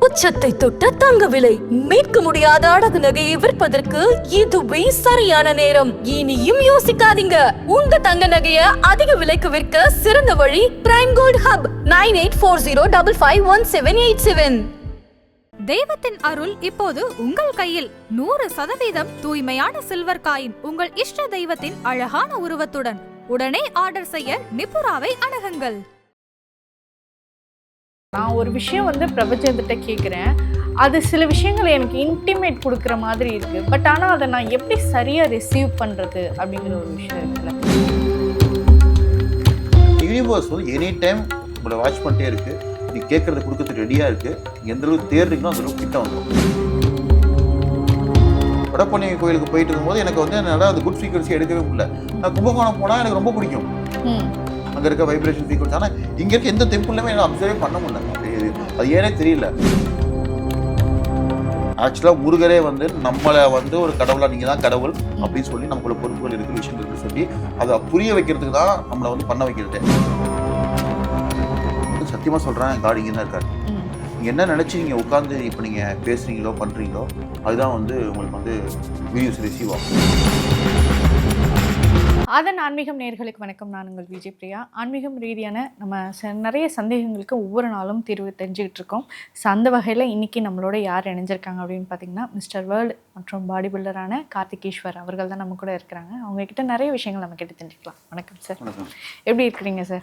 உச்சத்தை தொட்ட தங்க விலை மீட்க முடியாத அடகு நகையை விற்பதற்கு இதுவே சரியான நேரம். இனியும் யோசிக்காதீங்க. உங்க தங்க நகைய அதிக விலைக்கு விற்க சிறந்த வழி பிரைம் கோல்ட் ஹப் 9840551787. தெய்வத்தின் அருள் இப்போது உங்கள் கையில். 100% தூய்மையான சில்வர் காயின் உங்கள் இஷ்ட தெய்வத்தின் அழகான உருவத்துடன் உடனே ஆர்டர் செய்ய நிபுராவை அணுகுங்கள். நான் ஒரு விஷயம் பிரபஞ்சத்திட்ட கேட்குறேன். அது சில விஷயங்கள் எனக்கு இன்டிமேட் கொடுக்குற மாதிரி இருக்கு. பட் ஆனால் அதை நான் எப்படி சரியாக ரிசீவ் பண்ணுறது அப்படிங்கிற ஒரு விஷயம் இருக்குல்ல. யூனிவர்ஸ் எனி டைம் உங்களை வாட்ச் பண்ணிட்டே இருக்கு. நீ கேட்கறத கொடுக்கறதுக்கு ரெடியாக இருக்கு. எந்த அளவுக்கு தேடுறீங்களோ அந்த அளவுக்கு கிட்ட வந்துடும். வடபழனி கோயிலுக்கு போயிட்டு இருக்கும்போது எனக்கு என்னால் அந்த குட் ஃப்ரீக்வன்சி எடுக்கவே முடியல. நான் கும்பகோணம் போனால் எனக்கு ரொம்ப பிடிக்கும். அங்கே இருக்க வைப்ரேஷன் ஃப்ரீக்வன்சி. ஆனால் இங்கே இருக்க எந்த டெம்பிள்லையுமே எனக்கு அப்சர்வே பண்ண முடியல. அது ஏனே தெரியல. ஆக்சுவலாக முருகரே நம்மளை ஒரு கடவுளாக நீங்கள் தான் கடவுள் அப்படின்னு சொல்லி நமக்குள்ள பொறுப்புகள் இருக்கிற விஷயங்கள் இருக்குன்னு சொல்லி அதை புரிய வைக்கிறதுக்கு தான் நம்மளை பண்ண வைக்கிறது. சத்தியமாக சொல்கிறேன், காட் இங்கே தான் இருக்காரு. நீங்கள் என்ன நினச்சி நீங்கள் உட்காந்து இப்போ நீங்கள் பேசுகிறீங்களோ பண்ணுறீங்களோ அதுதான் உங்களுக்கு வீடியோஸ் ரிசீவ் ஆகும். அதன் ஆன்மீகம் நேயர்களுக்கு வணக்கம். நான் உங்கள் விஜய் பிரியா. ஆன்மீகம் ரீதியான நம்ம நிறைய சந்தேகங்களுக்கு ஒவ்வொரு நாளும் தீர்வு தெரிஞ்சுக்கிட்டு இருக்கோம். ஸோ அந்த வகையில் இன்றைக்கி நம்மளோட யார் இணைஞ்சிருக்காங்க அப்படின்னு பார்த்தீங்கன்னா மிஸ்டர் வேர்ல்டு மற்றும் பாடி பில்டரான கார்த்திகேஸ்வர் அவர்கள் தான் நம்ம கூட இருக்கிறாங்க. அவங்கக்கிட்ட நிறைய விஷயங்கள் நம்ம கிட்ட தெரிஞ்சுக்கலாம். வணக்கம் சார், எப்படி இருக்கிறீங்க சார்?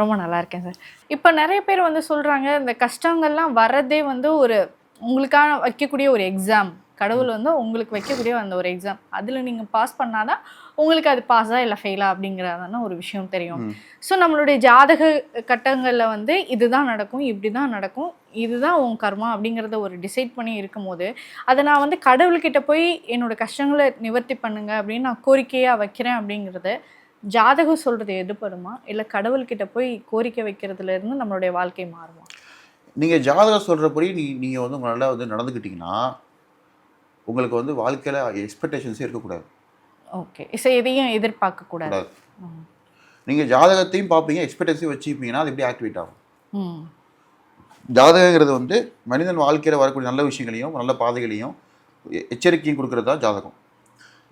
ரொம்ப நல்லா இருக்கேன் சார். இப்போ நிறைய பேர் சொல்கிறாங்க இந்த கஷ்டங்கள்லாம் வர்றதே ஒரு உங்களுக்கான வைக்கக்கூடிய ஒரு எக்ஸாம். கடவுள் உங்களுக்கு வைக்கக்கூடிய அந்த ஒரு எக்ஸாம், அதில் நீங்கள் பாஸ் பண்ணாதான் உங்களுக்கு அது பாஸா இல்லை ஃபெயிலா அப்படிங்கிறதான ஒரு விஷயம் தெரியும். ஸோ நம்மளுடைய ஜாதக கட்டங்களில் இதுதான் நடக்கும், இப்படி தான் நடக்கும், இதுதான் உன் கர்மா அப்படிங்கிறத ஒரு டிசைட் பண்ணி இருக்கும்போது அதை நான் கடவுள்கிட்ட போய் என்னோடய கஷ்டங்களை நிவர்த்தி பண்ணுங்க அப்படின்னு நான் கோரிக்கையாக வைக்கிறேன் அப்படிங்கிறது ஜாதகம் சொல்கிறது எதுப்படுமா, இல்லை கடவுள்கிட்ட போய் கோரிக்கை வைக்கிறதுலேருந்து நம்மளுடைய வாழ்க்கை மாறுமா? நீங்கள் ஜாதகம் சொல்கிறபடி நீங்கள் உங்கள் நல்லா நடந்துக்கிட்டிங்கன்னா உங்களுக்கு வாழ்க்கையில் எக்ஸ்பெக்டேஷன்ஸே இருக்கக்கூடாது. ஓகே, ஸோ எதையும் எதிர்பார்க்கக்கூடாது. நீங்கள் ஜாதகத்தையும் பார்ப்பீங்க, எக்ஸ்பெக்டேஷன் வச்சுப்பீங்கன்னா அது எப்படி ஆக்டிவேட் ஆகும். ஜாதகங்கிறது மனிதன் வாழ்க்கையில் வரக்கூடிய நல்ல விஷயங்களையும் நல்ல பாதைகளையும் எச்சரிக்கையும் கொடுக்குறது தான் ஜாதகம்.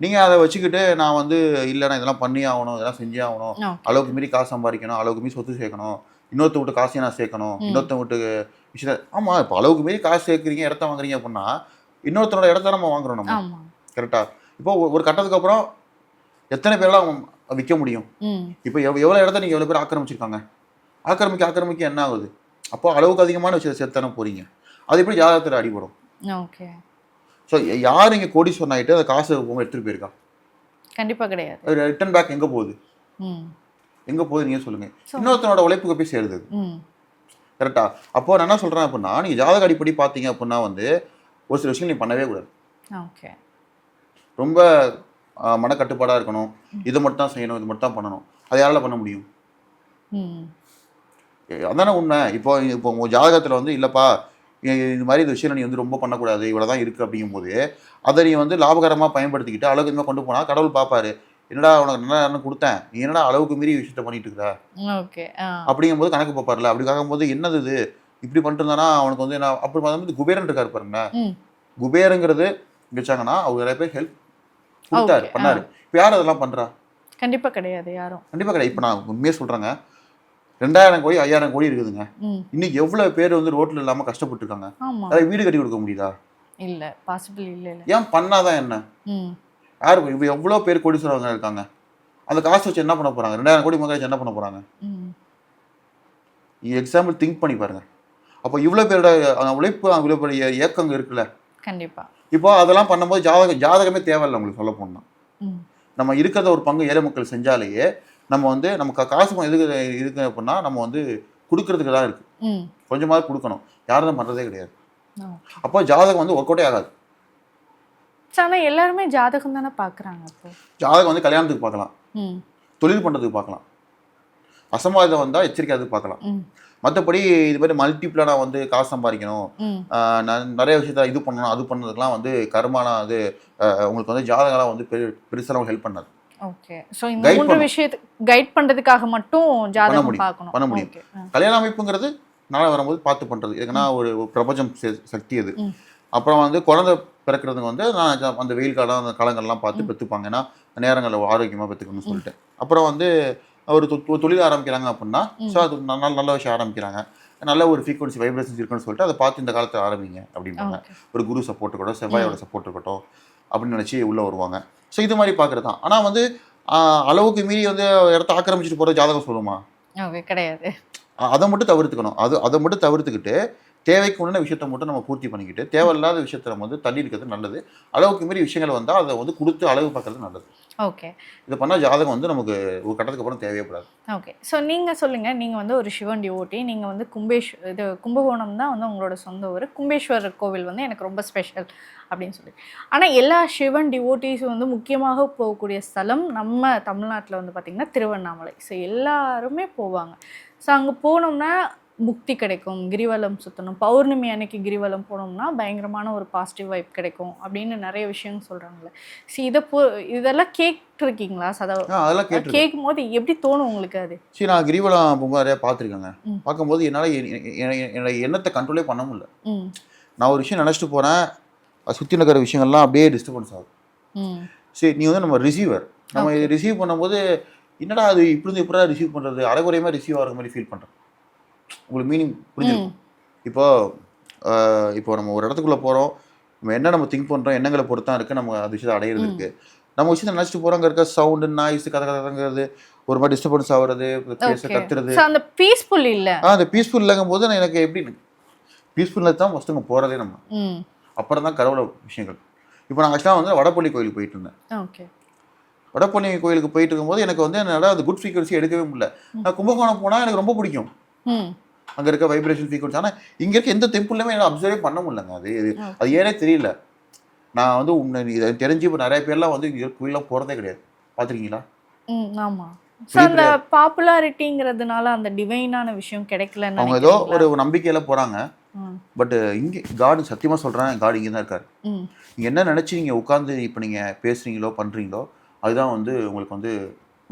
நீங்கள் அதை வச்சுக்கிட்டு நான் இல்லைனா இதெல்லாம் பண்ணி ஆகணும், இதெல்லாம் செஞ்சே ஆகணும், அளவுக்கு மீறி காசு சம்பாதிக்கணும், அளவுக்கு மீறி சொத்து சேர்க்கணும், இன்னொருத்த விட்டு காசையும் நான் சேர்க்கணும், இன்னொருத்த விட்டு விஷயம். ஆமாம், இப்போ அளவுக்கு மீறி காசு சேர்க்குறீங்க, இடத்த வாங்குறீங்க அப்படின்னா இன்னொருத்தனோட இடத்த நம்ம வாங்குறோம். நம்ம கரெக்டாக இப்போ ஒரு கட்டத்துக்கு அப்புறம் எத்தனை பேரெல்லாம் விற்க முடியும்? இப்போ எவ்வளோ இடத்த நீங்கள் எவ்வளோ பேர் ஆக்கிரமிச்சிருக்காங்க. ஆக்கிரமிக்க என்ன ஆகுது? அப்போ அளவுக்கு அதிகமான விஷயத்தை சேர்த்தானே போகிறீங்க. அது எப்படி ஜாதகத்தில் அடிபடும். ஓகே, ஸோ யார் இங்கே கோடீஸ்வரன் ஆகிட்டு அந்த காசு எடுத்துகிட்டு போயிருக்கா? கண்டிப்பாக கிடையாது. ரிட்டர்ன் பேக் எங்கே போகுது? நீங்கள் சொல்லுங்கள். இன்னொருத்தனோட உழைப்புக்கு போய் சேருது. கரெக்டாக. அப்போ நான் என்ன சொல்கிறேன் அப்படின்னா, நீங்கள் ஜாதக அடிப்படி பார்த்தீங்க அப்படின்னா ஒரு சில விஷயம் நீ பண்ணவே கூடாது. ஓகே, ரொம்ப மனக்கட்டுப்பாடாக இருக்கணும். இதை மட்டும் தான் செய்யணும், இது மட்டும் தான் பண்ணணும். அதை யாரால பண்ண முடியும்? அதானே உண்மை. இப்போ உங்கள் ஜாதகத்தில் இல்லைப்பா இது மாதிரி இந்த விஷயம் நீ ரொம்ப பண்ணக்கூடாது, இவ்வளோ தான் இருக்குது அப்படிங்கும்போது அதை நீ லாபகரமாக பயன்படுத்திக்கிட்டு அளவுக்கு இதுமாதிரி கொண்டு போனால் கடவுள் பார்ப்பாரு, என்னடா உனக்கு நல்லா கொடுத்தேன், நீ என்னடா அளவுக்கு மீறி விஷயத்த பண்ணிட்டு இருக்கிற அப்படிங்கும்போது கணக்கு பார்ப்பார்ல. அப்படி பார்க்கும்போது என்னது இது இப்படி பண்ணிட்டு இருந்தானா அவனுக்கு நான் அப்படி பார்க்கும்போது குபேரன் இருக்காரு பாருங்க. குபேரங்கிறது வச்சாங்கன்னா அவர் நிறைய பேர் ஹெல்ப் கொடுத்தாரு, பண்ணாரு. இப்போ யார் அதெல்லாம் பண்றா? கண்டிப்பாக கிடையாது, யாரும் கண்டிப்பாக கிடையாது. இப்போ நான் உண்மையாக சொல்றேங்க, 2000 கோடி 5000 கோடி இருக்குதுங்க. இன்னைக்கு எவ்வளவு பேர் ரோட்ல இல்லாம கஷ்டப்பட்டு இருக்காங்க. அதை வீடு கட்டி கொடுக்க முடியுதா? இல்ல, பாசிபிள் இல்ல. ஏன் பண்ணாதான் என்ன? யாரு இப்போ எவ்வளோ பேர் கோடீஸ்வரங்க இருக்காங்க. அந்த காசு வச்சு என்ன பண்ண போறாங்க? 2000 கோடி மக்கள் என்ன பண்ண போறாங்க? எக்ஸாம்பிள் திங்க் பண்ணி பாருங்க. அப்போ இவ்வளோ பேரோட உழைப்பு, இவ்வளோ பெரிய இயக்கங்க இருக்குல்ல. கண்டிப்பா. இப்போ அதெல்லாம் பண்ணும்போது ஜாதகமே தேவையில்லை. உங்களுக்கு சொல்ல போனா நம்ம இருக்கிறத ஒரு பங்கு ஏழை மக்கள் செஞ்சாலேயே நம்ம நமக்கு காசு எதுக்கு இருக்கு அப்படின்னா நம்ம கொடுக்கறதுக்கு தான் இருக்கு. கொஞ்சமாவது கொடுக்கணும். யாரும் தான் பண்றதே கிடையாது. அப்போ ஜாதகம் ஒர்க் அவுட்டே ஆகாது. ஆனால் எல்லாருமே ஜாதகம் தானே பார்க்குறாங்க. அப்போ ஜாதகம் கல்யாணத்துக்கு பார்க்கலாம், தொழில் பண்ணுறதுக்கு பார்க்கலாம், அசம்பாவிதம் வந்தால் எச்சரிக்கையாவது பார்க்கலாம். மற்றபடி இது மாதிரி மல்டிப்ளாக காசு சம்பாதிக்கணும், நிறைய விஷயத்த இது பண்ணணும், அது பண்ணதுக்கெல்லாம் கர்மானா அது உங்களுக்கு ஜாதகம்லாம் பெருசாக ஹெல்ப் பண்ணாது. ஓகே, ஸோ இந்த விஷயத்தை கைட் பண்ணுறதுக்காக மட்டும் ஜாதகம் பார்க்கணும், பண்ண முடியும். கல்யாண அமைப்புங்கிறது நாளை வரும்போது பார்த்து பண்ணுறது. எதுக்குன்னா ஒரு பிரபஞ்சம் சக்தி அது. அப்புறம் வந்து குழந்தை பிறக்கிறதுக்கு வந்து நான் அந்த வெயில் காலம் அந்த காலங்கள்லாம் பார்த்து பெற்றுப்பாங்க. ஏன்னா நேரங்களில் ஆரோக்கியமாக பெற்றுக்கணும்னு சொல்லிட்டு. அப்புறம் வந்து ஒரு தொழில் ஆரம்பிக்கிறாங்க அப்படின்னா ஸோ அது நல்ல விஷயம் ஆரம்பிக்கிறாங்க. நல்ல ஒரு ஃப்ரீக்வன்சி வைப்ரேஷன்ஸ் இருக்குன்னு சொல்லிட்டு அதை பார்த்து இந்த காலத்தில் ஆரம்பிங்க அப்படின்பாங்க. ஒரு குரு சப்போர்ட் இருக்கட்டும், செவ்வாயோட சப்போர்ட் இருக்கட்டும் அப்படின்னு நினச்சி உள்ளே வருவாங்க. ஸோ இது மாதிரி பார்க்குறது தான். ஆனால் வந்து அளவுக்கு மீறி வந்து இடத்த ஆக்கிரமிச்சிட்டு போகிற ஜாதகம் சொல்லுமா? கிடையாது. அதை மட்டும் தவிர்த்துக்கணும். அதை மட்டும் தவிர்த்துக்கிட்டு தேவைக்கு உண்டான விஷயத்தை மட்டும் நம்ம பூர்த்தி பண்ணிக்கிட்டு தேவையில்லாத விஷயத்தை நம்ம வந்து தள்ளி இருக்கிறது நல்லது. அளவுக்கு மீறி விஷயங்கள் வந்தால் அதை வந்து கொடுத்து அளவு பார்க்கறது நல்லது. ஓகே. இதை பண்ணால் ஜாதகம் வந்து நமக்கு ஒரு கட்டத்துக்கு அப்புறம் தேவைப்படாது. ஓகே. ஸோ நீங்கள் சொல்லுங்கள், நீங்கள் வந்து ஒரு சிவன் டிவோட்டி, நீங்கள் வந்து கும்பகோணம் தான் வந்து உங்களோட சொந்த ஊர். கும்பேஸ்வரர் கோவில் வந்து எனக்கு ரொம்ப ஸ்பெஷல் அப்படின்னு சொல்லி. ஆனால் எல்லா சிவன் டிவோட்டிஸும் வந்து முக்கியமாக போகக்கூடிய ஸ்தலம் நம்ம தமிழ்நாட்டில் வந்து பார்த்திங்கன்னா திருவண்ணாமலை. ஸோ எல்லாருமே போவாங்க. ஸோ அங்கே போனோம்னா முக்தி கிடைக்கும், கிரிவலம் சுற்றணும், பௌர்ணமி அன்னைக்கு கிரிவலம் போனோம்னா பயங்கரமான ஒரு பாசிட்டிவ் வைப் கிடைக்கும் அப்படின்னு நிறைய விஷயம் சொல்கிறாங்களே. ஸோ இதெல்லாம் கேட்டிருக்கீங்களா? அதெல்லாம் கேட்கும் போது எப்படி தோணும் உங்களுக்கு? அது சரி, நான் கிரிவலம் போகும்போது நிறையா பார்த்துருக்கேங்க. பார்க்கும்போது என்னால் என்னோட எண்ணத்தை கண்ட்ரோலே பண்ண முடியல. நான் ஒரு விஷயம் நினச்சிட்டு போகிறேன், சுற்றி நடக்கிற விஷயங்கள்லாம் அப்படியே டிஸ்டர்பன்ஸ் ஆகும். சரி, நீ வந்து நம்ம ரிசீவர், நம்ம இதை ரிசீவ் பண்ணும்போது என்னடா அது இப்படி இருந்து எப்படா ரிசீவ் பண்ணுறது, அரைகுறையமாக ரிசீவ் ஆகிற மாதிரி ஃபீல் பண்ணுறேன். உங்களுக்கு மீனிங் புரிஞ்சிருக்கும். இப்போ நம்ம ஒரு இடத்துக்குள்ளே போகிறோம், நம்ம திங்க் பண்ணுறோம் எண்ணங்களை பொறுத்து தான் இருக்குது நம்ம அது விஷயத்தை அடையிறது இருக்குது. நம்ம விஷயத்தை நினச்சிட்டு போகிறோங்க இருக்க சவுண்டு நாய்ஸ் கதங்கிறது ஒரு மாதிரி டிஸ்டர்பன்ஸ் ஆகுறது, பேச கத்துறது, அந்த பீஸ்ஃபுல் இல்லை. அந்த பீஸ்ஃபுல் இல்லைங்கும் போது எனக்கு எப்படி பீஸ்ஃபுல்னஸ் தான் ஃபஸ்ட்டுங்க போகிறதே நம்ம. அப்புறம் தான் கடவுள விஷயங்கள். இப்போ நான் ஆக்சுவலாக வந்து வடப்பள்ளி கோயிலுக்கு போயிட்டு இருந்தேன். ஓகே. வடப்பள்ளி கோயிலுக்கு போயிட்டு இருக்கும்போது எனக்கு வந்து என்னடா அது குட் ஃப்ரீக்வன்சி எடுக்கவே முடியல. நான் கும்பகோணம் போனால் எனக்கு ரொம்ப பிடிக்கும், அங்கே இருக்க வைப்ரேஷன் ஃப்ரீக்வன்சி. ஆனால் இங்கே இருக்க எந்த டெம்பிள்லையுமே எனக்கு அப்சர்வே பண்ண முடியலங்க. அது ஏனே தெரியல. நான் வந்து இதை தெரிஞ்சு இப்போ நிறைய பேர்லாம் வந்து இங்கே கோயிலெலாம் போகிறதே கிடையாது. பார்த்துருக்கீங்களா? ஆமாம். ஸோ அந்த பாப்புலாரிட்டிங்கிறதுனால அந்த டிவைனான விஷயம் கிடைக்கலன்னு அவங்க ஏதோ ஒரு நம்பிக்கையில் போகிறாங்க. பட் இங்கே காடு சத்தியமாக சொல்கிறேன், காடு இங்கே தான் இருக்காரு. நீங்கள் என்ன நினச்சி நீங்கள் உட்காந்து இப்போ நீங்கள் பேசுகிறீங்களோ பண்ணுறீங்களோ அதுதான் வந்து உங்களுக்கு வந்து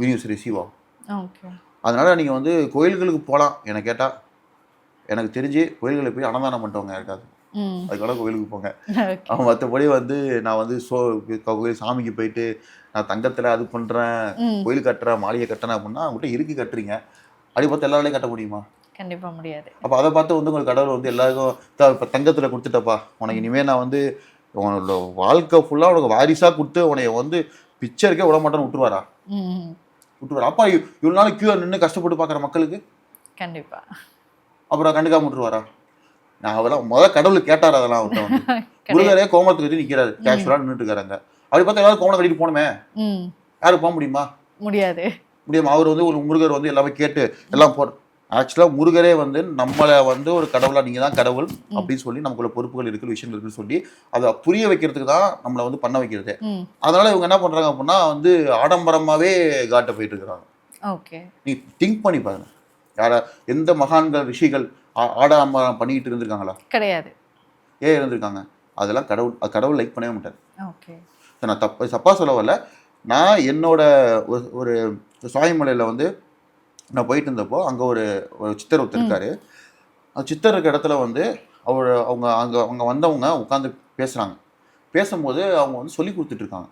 வீடியோஸ் ரிசீவ் ஆகும். ஓகே. அதனால் நீங்கள் வந்து கோயில்களுக்கு போகலாம். எனக்கு கேட்டால் எனக்கு தெரிஞ்சு கோயில்களுக்கு போய் அன்னதானம் பண்ணிட்டவங்க இருக்காது, அதுக்காக கோயிலுக்கு போங்க. அவன் மற்றபடி வந்து நான் வந்து கோயில் சாமிக்கு போயிட்டு நான் தங்கத்தில் அது பண்ணுறேன், கோயில் கட்டுறேன், மாளிகை கட்டுறேன் அப்படின்னா அவங்ககிட்ட இருக்கு கட்டுறீங்க. அப்படி பார்த்து எல்லா வேலையும் கட்ட முடியுமா? கண்டிப்பாக முடியாது. அப்போ அதை பார்த்து வந்து உங்களுக்கு கடவுள் வந்து எல்லாருக்கும் இப்போ தங்கத்தில் கொடுத்துட்டப்பா உனக்கு இனிமேல் நான் வந்து உன்னோட வாழ்க்கை ஃபுல்லாக உனக்கு வாரிசாக கொடுத்து உனைய வந்து பிக்சருக்கே விட மாட்டேன்னு விட்டுருவாரா? அப்பா இவ்வளோ நாள் கியூஆர் நின்று கஷ்டப்பட்டு பார்க்குற மக்களுக்கு கண்டிப்பாக அப்புறம் கண்டுக்காம விட்டுருவாரா? நான் அதெல்லாம் முதல்ல கடவுள் கேட்டார். அதெல்லாம் அவர்கிட்ட வந்து முருகரே கோமரத்தை கட்டி நிற்கிறாரு, கேஷுவலாக நின்றுட்டு இருக்காங்க. அப்படி பார்த்தா எல்லாரும் கோமரம் கட்டிட்டு போகணுமே, யாரும் போக முடியுமா? முடியாது. அவர் வந்து ஒரு முருகர் வந்து எல்லாமே கேட்டு எல்லாம் ஆக்சுவலாக முருகரே வந்து நம்மளை வந்து ஒரு கடவுளாக நீங்கள் தான் கடவுள் அப்படின்னு சொல்லி நமக்குள்ள பொறுப்புகள் இருக்குது, விஷயங்கள் இருக்குன்னு சொல்லி அதை புரிய வைக்கிறதுக்கு தான் நம்மளை வந்து பண்ண வைக்கிறது. அதனால இவங்க என்ன பண்ணுறாங்க அப்படின்னா வந்து ஆடம்பரமாகவே காட்ட போயிட்டு இருக்கிறாங்க. ஓகே. நீ திங்க் பண்ணி பாருங்க, யாரா எந்த மகான்கள் ரிஷிகள் ஆடம்பரம் பண்ணிக்கிட்டு இருந்திருக்காங்களா? கிடையாது. ஏன் இருந்திருக்காங்க? அதெல்லாம் கடவுள் லைக் பண்ணவே மாட்டார். ஓகே. நான் தப்பாக சொல்ல வரல. நான் என்னோட ஒரு சுவாமிமலையில் வந்து நான் போயிட்டு இருந்தப்போ அங்கே ஒரு சித்தர் ஒருத்தர் இருக்காரு. அந்த சித்தர் இருக்க இடத்துல வந்து அவங்க வந்தவங்க உட்காந்து பேசுகிறாங்க. பேசும்போது அவங்க வந்து சொல்லி கொடுத்துட்ருக்காங்க,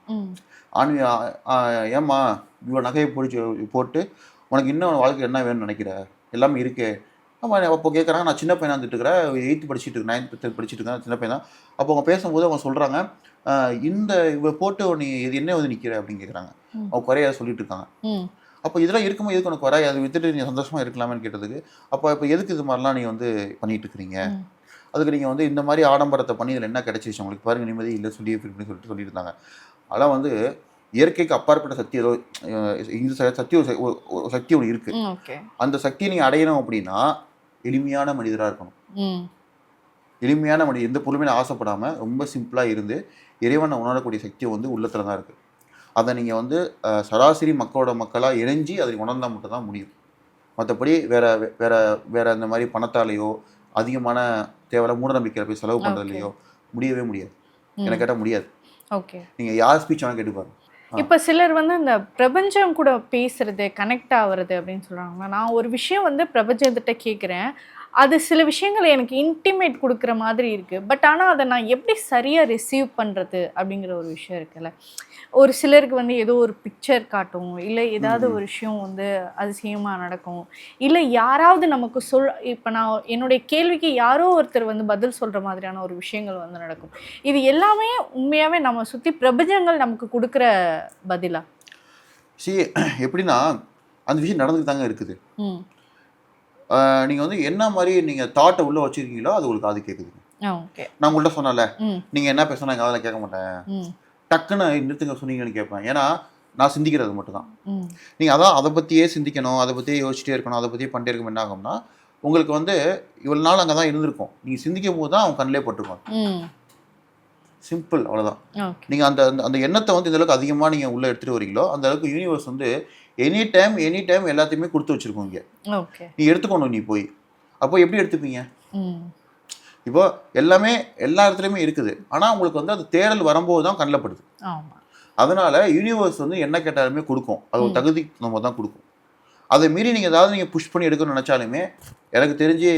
ஏம்மா இவ்வளோ நகையை போட்டு உனக்கு இன்னும் வாழ்க்கை என்ன வேணும்னு நினைக்கிற, எல்லாமே இருக்கே. ஆமாம். அப்போ கேட்குறாங்க, நான் சின்ன பையனாக வந்துட்டுருக்கிறேன், 8th படிச்சுட்டு இருக்கேன், 9th படிச்சுட்டு இருக்கேன், சின்ன பையன் தான். அப்போ அவங்க பேசும்போது அவங்க சொல்கிறாங்க, இவ போட்டு நீ இது என்ன வந்து நிற்கிற அப்படின்னு கேட்குறாங்க. அவங்க குறையாத சொல்லிட்டு இருக்காங்க. அப்போ இதெல்லாம் இருக்கும்போது எதுக்கு உனக்கு குறையாது, அதை விட்டுட்டு நீ சந்தோஷமாக இருக்கலாமேன்னு கேட்டதுக்கு, இப்போ எதுக்கு இது மாதிரிலாம் நீ வந்து பண்ணிட்டு இருக்கிறீங்க, அதுக்கு நீங்கள் வந்து இந்த மாதிரி ஆடம்பரத்தை பண்ணி இதில் என்ன கிடைச்சிச்சு உங்களுக்கு பாருங்கள், நிம்மதி இல்லை சொல்லி அப்படின்னு சொல்லிட்டு இருந்தாங்க. அதெல்லாம் வந்து இயற்கைக்கு அப்பாற்பட்ட சக்தி ஏதோ இந்த சக்தி ஒன்று இருக்குது. அந்த சக்தியை நீங்கள் அடையணும் அப்படின்னா எளிமையான மனிதராக இருக்கணும். எளிமையான மனிதர், எந்த பொருளுமே ஆசைப்படாமல் ரொம்ப சிம்பிளாக இருந்து இறைவனை உணரக்கூடிய சக்தி வந்து உள்ளத்தில் தான் இருக்குது. அதை நீங்கள் வந்து சராசரி மக்களாக இணைஞ்சி அதை உணர்ந்தால் மட்டும் தான் முடியும். மற்றபடி வேற இந்த மாதிரி பணத்தாலேயோ அதிகமான தேவையான மூட நம்பிக்கையில் போய் செலவு பண்ணுறதுலையோ முடியவே முடியாது. எனக்கு கேட்டால் முடியாது. ஓகே. நீங்கள் யார் ஸ்பீச் வேணால் கேட்டு பாருங்க. இப்போ சிலர் வந்து இந்த பிரபஞ்சம் கூட பேசுறது, கனெக்ட் ஆகுறது அப்படின்னு சொல்கிறாங்க. நான் ஒரு விஷயம் வந்து பிரபஞ்சத்திட்ட கேட்குறேன், அது சில விஷயங்கள் எனக்கு இன்டிமேட் கொடுக்குற மாதிரி இருக்குது. பட் ஆனால் அதை நான் எப்படி சரியாக ரிசீவ் பண்ணுறது அப்படிங்கிற ஒரு விஷயம் இருக்குல்ல. ஒரு சிலருக்கு வந்து ஏதோ ஒரு பிக்சர் காட்டும், இல்லை ஏதாவது ஒரு விஷயம் வந்து அதிசயமாக நடக்கும், இல்லை யாராவது நமக்கு இப்போ நான் என்னுடைய கேள்விக்கு யாரோ ஒருத்தர் வந்து பதில் சொல்கிற மாதிரியான ஒரு விஷயங்கள் வந்து நடக்கும். இது எல்லாமே உண்மையாகவே நம்ம சுற்றி பிரபஞ்சங்கள் நமக்கு கொடுக்குற பதிலா? எப்படின்னா அந்த விஷயம் நடந்துட்டு தாங்க இருக்குது. நீங்கள் வந்து என்ன மாதிரி நீங்கள் தாட்டை உள்ளே வச்சுருக்கீங்களோ அது உங்களுக்கு காது கேட்குதுங்க. நான் உங்கள்கிட்ட சொன்னல, நீங்கள் என்ன பேசணும் எங்கள் அதில் கேட்க மாட்டேன், டக்குன்னு நிறுத்துங்க சொன்னீங்கன்னு கேட்பேன். ஏன்னா நான் சிந்திக்கிறது மட்டும் தான். நீங்கள் அதான் அதை பற்றியே சிந்திக்கணும், அதை பற்றியே யோசிச்சுட்டே இருக்கணும், அதை பற்றியே பண்ணிட்டே இருக்கணும். என்ன ஆகும்னா உங்களுக்கு வந்து இவ்வளோ நாள் அங்கே தான் இருந்திருக்கும், நீங்கள் சிந்திக்கும் போது தான் அவங்க கண்ணிலே பட்டுருப்பாங்க. சிம்பிள், அவ்வளோதான். நீங்கள் அந்த அந்த எண்ணத்தை வந்து இந்தளவுக்கு அதிகமாக நீங்கள் உள்ளே எடுத்துகிட்டு வரீங்களோ அந்த அளவுக்கு யூனிவர்ஸ் வந்து எனி டைம் எல்லாத்தையுமே கொடுத்து வச்சுருக்கோம். இங்கே நீ எடுத்துக்கணும். நீ போய் அப்போ எப்படி எடுத்துப்பீங்க? இப்போ எல்லாமே எல்லா இடத்துலையுமே இருக்குது, ஆனால் உங்களுக்கு வந்து அது தேடல் வரும்போது தான் கண்ணில் படுது. அதனால யூனிவர்ஸ் வந்து என்ன கேட்டாலுமே கொடுக்கும். அது ஒரு தகுதி நம்ம தான் கொடுக்கும். அதை மீறி நீங்கள் ஏதாவது நீங்கள் புஷ் பண்ணி எடுக்கணும்னு நினச்சாலுமே எனக்கு தெரிஞ்சு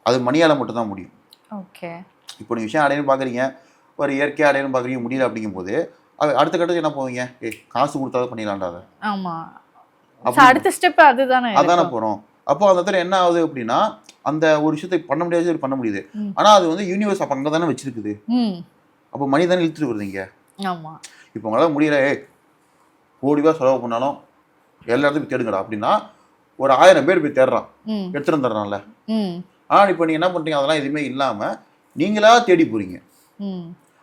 அது மணியால் மட்டும் தான் முடியும். இப்போ நீங்கள் விஷயம் அடையணும் பார்க்குறீங்க, ஒரு இயற்கையாக அடையணும் பார்க்குறீங்க, முடியல அப்படிங்கும்போது அடுத்த கட்டத்துக்கு என்ன போவீங்க? காசு கொடுத்தாதான் பண்ணிடலான்டாத. அடுத்த ஸ்டெப் அதானே போகிறோம். அப்போ அந்த இடத்துல என்ன ஆகுது அப்படின்னா அந்த ஒரு விஷயத்தை பண்ண முடியாது, பண்ண முடியுது. ஆனால் அது வந்து யூனிவர்ஸ் அப்போ அங்கே தானே வச்சிருக்குது. அப்போ மணி தானே இழுத்துட்டு வருதுங்க. இப்போ உங்களால் முடியல, கோடி ரூபா செலவு பண்ணாலும் எல்லா இடத்துக்கும் தேடுங்கடா அப்படின்னா ஒரு 1000 பேர் போய் தேடுறான், எடுத்துட்டு வந்துடுறான்ல. ஆனால் இப்போ நீங்கள் என்ன பண்ணுறீங்க? அதெல்லாம் எதுவுமே இல்லாமல் நீங்களா தேடி போகிறீங்க.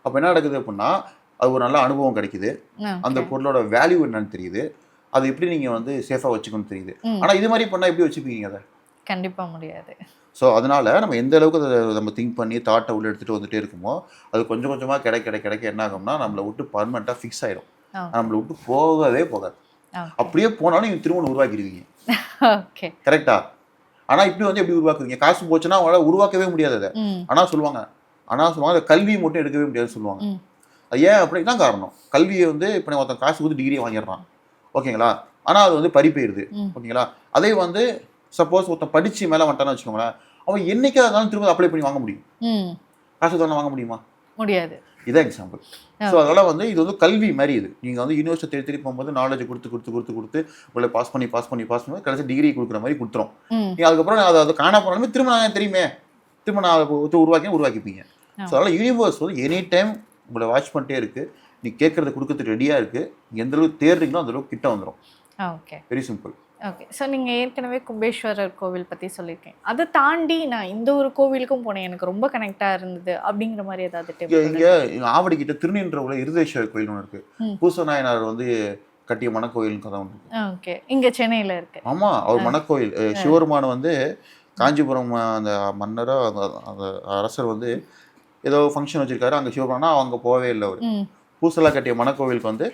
அப்போ என்ன நடக்குது அப்படின்னா அது ஒரு நல்ல அனுபவம் கிடைக்குது, அந்த பொருளோட வேல்யூ என்னன்னு தெரியுது, அது எப்படி நீங்கள் வந்து சேஃபாக வச்சுக்கணும்னு தெரியுது. ஆனால் இது மாதிரி பண்ணால் எப்படி வச்சுப்பீங்க? அதை கண்டிப்பாக முடியாது. ஸோ அதனால நம்ம எந்த அளவுக்கு அதை நம்ம திங்க் பண்ணி தாட்டை உள்ள எடுத்துகிட்டு வந்துட்டே இருக்குமோ அது கொஞ்சம் கொஞ்சமாக கிடைக்க என்ன ஆகும்னா நம்மளை விட்டு பர்மனெண்ட்டாக ஃபிக்ஸ் ஆயிடும். நம்மளை விட்டு போகவே போகாது. அப்படியே போனாலும் நீங்கள் திரும்ப உருவாக்கிடுவீங்க. கரெக்டா? ஆனால் இப்படி வந்து எப்படி உருவாக்குவீங்க? காசு போச்சுன்னா அவங்களால உருவாக்கவே முடியாது அதை. ஆனால் சொல்லுவாங்க அதை கல்வி மட்டும் எடுக்கவே முடியாதுன்னு சொல்லுவாங்க. அது ஏன் அப்படி தான் காரணம். கல்வியை வந்து இப்போ ஒருத்தன் காசு கொடுத்து டிகிரியை வாங்கிடுறான், ஓகேங்களா, ஆனால் அது வந்து பறிப்போயிடுது, ஓகேங்களா. அதே வந்து சப்போஸ் ஒருத்தன் படித்து மேலே வந்துட்டான்னு வச்சுக்கோங்களேன், அவன் என்னைக்கா இருந்தாலும் திரும்ப அப்ளை பண்ணி வாங்க முடியும். காசு தானே வாங்க முடியுமா? முடியாது. இதான் எக்ஸாம்பிள். ஸோ அதனால் வந்து இது வந்து கல்வி மாதிரி. இது நீங்கள் வந்து யூனிவர்சிட்டி தேடி போகும்போது நாலேஜ் கொடுத்து உங்களை பாஸ் பண்ணி கடைசி டிகிரி கொடுக்குற மாதிரி கொடுத்துரும். நீங்கள் அதுக்கப்புறம் அதை காண போனாலுமே திரும்ப நான் தெரியுமே, திரும்ப நான் அதை உருவாக்கிப்பீங்க. ஸோ அதனால் யூனிவர்ஸ் வந்து எனி டைம் உங்களை வாட்ச் பண்ணிட்டே இருக்குது. நீ கேட்குறத கொடுக்கறதுக்கு ரெடியாக இருக்குது. நீங்கள் எந்த அளவுக்கு தேடுறீங்களோ அந்த அளவுக்கு கிட்ட வந்துடும். Very simple. ஸோ நீங்கள் ஏற்கனவே கும்பேஸ்வரர் கோவில் பற்றி சொல்லியிருக்கேன். அதை தாண்டி நான் இந்த ஒரு கோவிலுக்கும் போனேன், எனக்கு ரொம்ப கனெக்டாக இருந்தது அப்படிங்கிற மாதிரி ஏதாவது? இங்கே ஆவடிக்கிட்ட திருநீன்ற இருதேஸ்வரர் கோயில் ஒன்று இருக்குது. பூசநாயனார் வந்து கட்டிய மணக்கோயில் கதை ஒன்று இங்கே சென்னையில் இருக்குது. ஆமாம், அவர் மணக்கோயில். சிவருமான வந்து காஞ்சிபுரம் அந்த மன்னரோ அந்த அரசர் வந்து ஏதோ ஃபங்க்ஷன் வச்சிருக்காரு, அங்கே சிவபெருமானா அவங்க போகவே இல்லை. அவர் பூசலா கட்டிய மணக்கோவிலுக்கு வந்து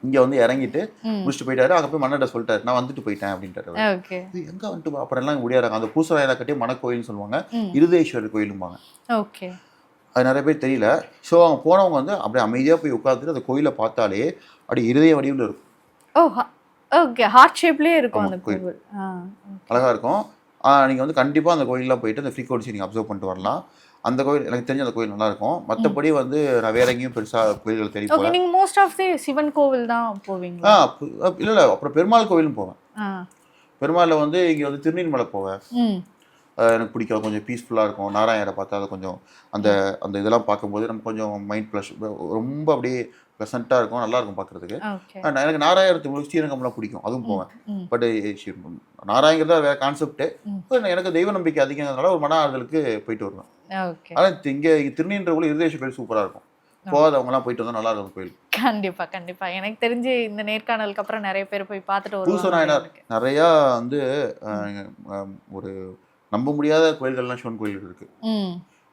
இங்கே வந்து இறங்கிட்டு முடிச்சுட்டு போயிட்டாரு. அங்கே போய் மன்னர்கிட்ட சொல்லிட்டாரு, நான் வந்துட்டு போயிட்டேன் அப்படின்ட்டாரு. எங்கே வந்துட்டு அப்புறம் எல்லாம் முடியாதாங்க. அந்த பூசலா கட்டிய மணக்கோயில்னு சொல்லுவாங்க, இருதேஸ்வரர் கோயிலும்பாங்க. அது நிறைய பேர் தெரியல. ஸோ அவங்க போனவங்க வந்து அப்படியே அமைதியாக போய் உட்காந்துட்டு அந்த கோயிலை பார்த்தாலே அப்படி இருதய வடிவில் இருக்கும். ஹார்ட் ஷேப்லேயே இருக்கும் அந்த கோயில். அழகாக இருக்கும். நீங்கள் வந்து கண்டிப்பாக அந்த கோயிலெலாம் போயிட்டு அந்த ஃப்ரீக்வன்சி நீங்கள் அப்சர்வ் பண்ணிட்டு வரலாம். அந்த கோயில் எனக்கு தெரிஞ்ச அந்த கோயில் நல்லா இருக்கும். மற்றபடி வந்து நான் வேற எங்கேயும் பெருசாக கோயில்கள் தேடி போகிறேன். நீங்கள் மோஸ்ட் ஆஃப் தி சிவன் கோவில் தான் போவீங்க? இல்லை, அப்புறம் பெருமாள் கோவிலும் போவேன். பெருமாளில் வந்து இங்கே வந்து திருநீர்மலை போவேன். எனக்கு பிடிக்கும், கொஞ்சம் பீஸ்ஃபுல்லாக இருக்கும். நாராயணரை பார்த்தா அது கொஞ்சம் அந்த அந்த இதெல்லாம் பார்க்கும்போது நம்ம கொஞ்சம் மைண்ட் ப்ளஸ் ரொம்ப அப்படியே ப்ளசண்ட்டாக இருக்கும், நல்லாயிருக்கும் பார்க்குறதுக்கு. எனக்கு நாராயணத்துக்கு ஸ்ரீரங்கம்லாம் பிடிக்கும், அதுவும் போவேன். பட் நாராயணர் தான் வேறு கான்செப்ட்டு. எனக்கு தெய்வ நம்பிக்கை அதிகங்கிறதுனால ஒரு மன ஆறுதலுக்கு போயிட்டு வருவேன். ஆனால் இங்கே திருநீன்ற கோயில் இருதேஸ்வரர் கோயில் சூப்பராக இருக்கும். போகாதவங்கலாம் போயிட்டு வந்தால் நல்லா இருக்கும் கோயில். கண்டிப்பாக எனக்கு தெரிஞ்சு இந்த நேர்காணலுக்கு அப்புறம் நிறைய பேர் போய் பார்த்துட்டு வருவாங்க. பூசநாயனார் நிறையா வந்து ஒரு நம்ப முடியாத கோயில்கள்லாம் சிவன் கோயில் இருக்கு.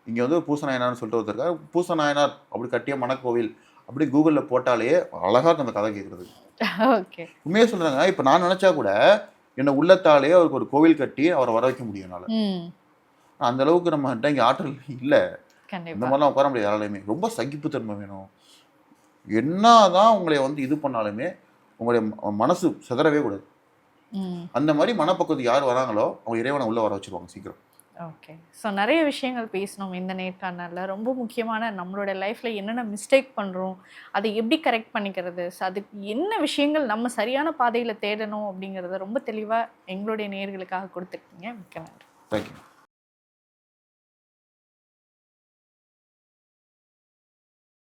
இங்கே வந்து பூசநாயனார்னு சொல்லிட்டு ஒருத்தருக்காரு. பூசநாயனார் அப்படி கட்டிய மணக்கோவில் அப்படி கூகுளில் போட்டாலே அழகாக அந்த கதை கேட்குறது. உண்மையாக சொல்கிறாங்க. இப்போ நான் நினச்சா கூட என்னை உள்ளத்தாலே அவருக்கு ஒரு கோவில் கட்டி அவரை வர வைக்க முடியும் என்னால். அந்த அளவுக்கு நம்ம இங்கே ஆற்றல் இல்லை. இந்த மாதிரிலாம் உட்கார முடியாது யாராலையுமே. ரொம்ப சகிப்புத்தன்மை வேணும். என்ன தான் உங்களை வந்து இது பண்ணாலுமே உங்களுடைய மனசு சிதறவே கூடாது. அந்த மாதிரி மனப்பக்குவத்து யார் வராங்களோ அவங்க இறைவனை உள்ள வர வச்சிருவாங்க சீக்கிரம். ஓகே. ஸோ நிறைய விஷயங்கள் பேசணும் இந்த நேர்காணலில். ரொம்ப முக்கியமான நம்மளோட லைஃப்பில் என்னென்ன மிஸ்டேக் பண்ணுறோம், அதை எப்படி கரெக்ட் பண்ணிக்கிறது, ஸோ அதுக்கு என்ன விஷயங்கள் நம்ம சரியான பாதையில் தேடணும் அப்படிங்கிறத ரொம்ப தெளிவாக எங்களுடைய நேயர்களுக்காக கொடுத்துருக்கீங்க. மிக்க நன்றி. தேங்க்யூ.